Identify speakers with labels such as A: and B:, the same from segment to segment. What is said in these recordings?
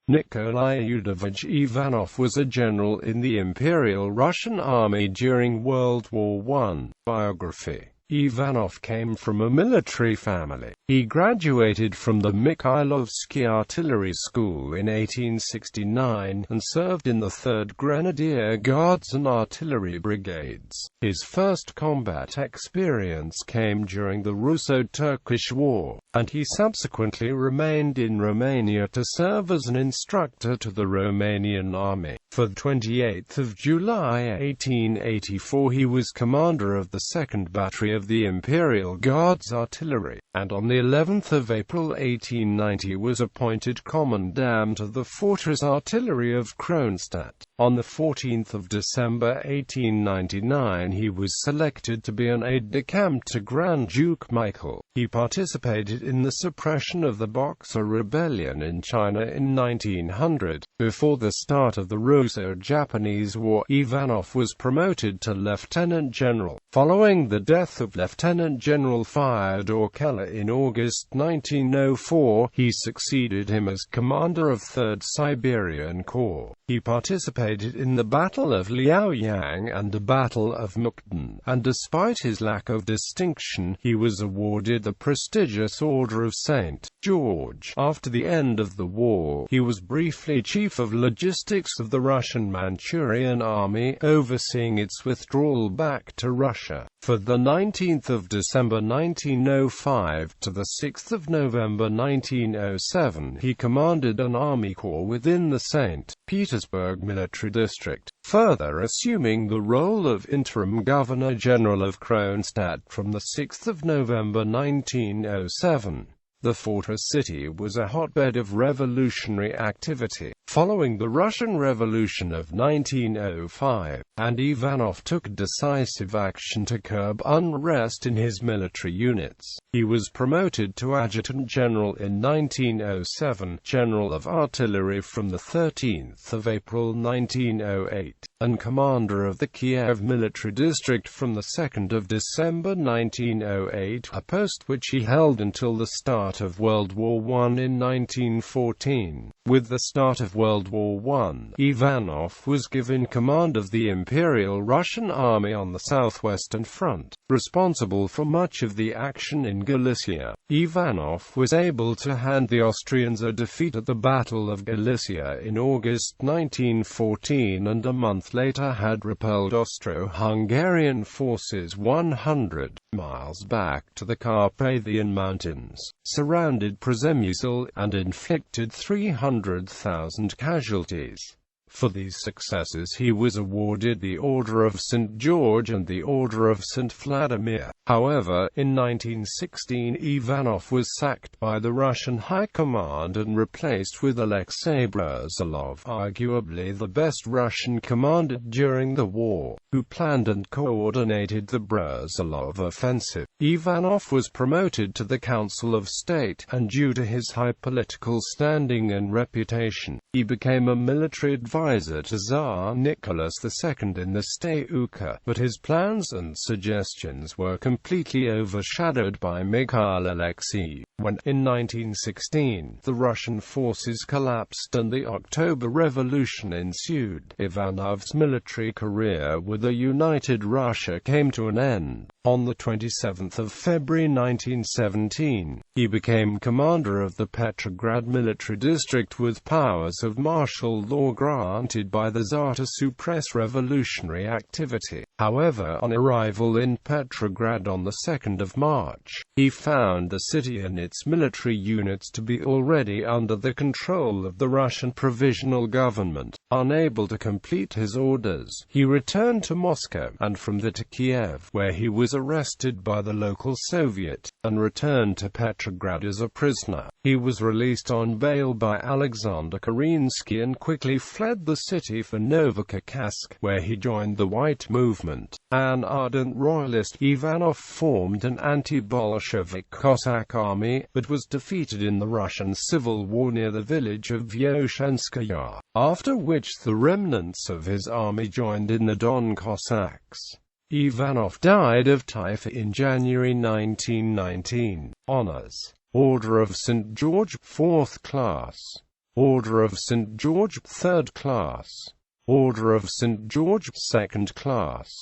A: Nikolay Iudovich Ivanov was a general in the Imperial Russian Army during World War I. Biography. Ivanov came from a military family. He graduated from the Mikhailovsky Artillery School in 1869, and served in the 3rd Grenadier Guards and Artillery Brigades. His first combat experience came during the Russo-Turkish War, and he subsequently remained in Romania to serve as an instructor to the Romanian Army. For 28 July 1884 he was commander of the 2nd Battery of the Imperial Guards Artillery, and on the 11th of April 1890 was appointed commandant of the Fortress Artillery of Kronstadt. On the 14th of December 1899 he was selected to be an aide-de-camp to Grand Duke Michael. He participated in the suppression of the Boxer Rebellion in China in 1900. Before the start of the Russo-Japanese War, Ivanov was promoted to lieutenant general. Following the death of Lieutenant General Fyodor Keller in August 1904, he succeeded him as commander of 3rd Siberian Corps. He participated in the Battle of Liaoyang and the Battle of Mukden, and despite his lack of distinction, he was awarded the prestigious Order of St. George. After the end of the war, he was briefly chief of logistics of the Russian Manchurian Army, overseeing its withdrawal back to Russia. For the 19th of December 1905 to the 6th of November 1907, he commanded an army corps within the St. Petersburg military district, further assuming the role of interim governor-general of Kronstadt from the 6th of November 1907. The fortress city was a hotbed of revolutionary activity following the Russian Revolution of 1905, and Ivanov took decisive action to curb unrest in his military units. He was promoted to adjutant general in 1907, general of artillery from the 13th of April 1908, and commander of the Kiev military district from the 2nd of December 1908, a post which he held until the start of World War I in 1914. With the start of World War I, Ivanov was given command of the Imperial Russian Army on the southwestern front, responsible for much of the action in Galicia. Ivanov was able to hand the Austrians a defeat at the Battle of Galicia in August 1914, and a month later had repelled Austro-Hungarian forces 100 miles back to the Carpathian Mountains, surrounded Przemysl, and inflicted 300,000 casualties. For these successes he was awarded the Order of St. George and the Order of St. Vladimir. However, in 1916 Ivanov was sacked by the Russian High Command and replaced with Alexei Brussilov, arguably the best Russian commander during the war, who planned and coordinated the Brusilov offensive. Ivanov was promoted to the Council of State, and due to his high political standing and reputation, he became a military advisor to Tsar Nicholas II in the Sta-Uka, but his plans and suggestions were completely overshadowed by Mikhail Alexeyev. When, in 1916, the Russian forces collapsed and the October Revolution ensued, Ivanov's military career with a united Russia came to an end. On the 27th of February 1917, he became commander of the Petrograd military district with powers of martial law granted by the Tsar to suppress revolutionary activity. However, on arrival in Petrograd on the 2nd of March, he found the city and its military units to be already under the control of the Russian Provisional Government. Unable to complete his orders, he returned to Moscow, and from there to Kiev, where he was arrested by the local Soviet, and returned to Petrograd as a prisoner. He was released on bail by Alexander Kerensky and quickly fled the city for Novokakazk, where he joined the White Movement. An ardent royalist, Ivanov formed an anti-Bolshevik Cossack army, but was defeated in the Russian Civil War near the village of Vyoshenskaya, after which the remnants of his army joined in the Don Cossacks. Ivanov died of typhus in January 1919. Honors: Order of St. George, 4th class. Order of St. George, 3rd class. Order of St. George, 2nd class.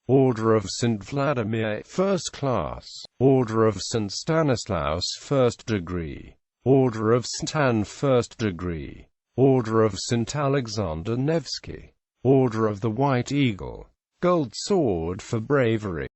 A: Order of St. Vladimir, 1st class. Order of St. Stanislaus, 1st degree. Order of St. Anne, 1st degree. Order of St. Alexander Nevsky. Order of the White Eagle. Gold Sword for bravery.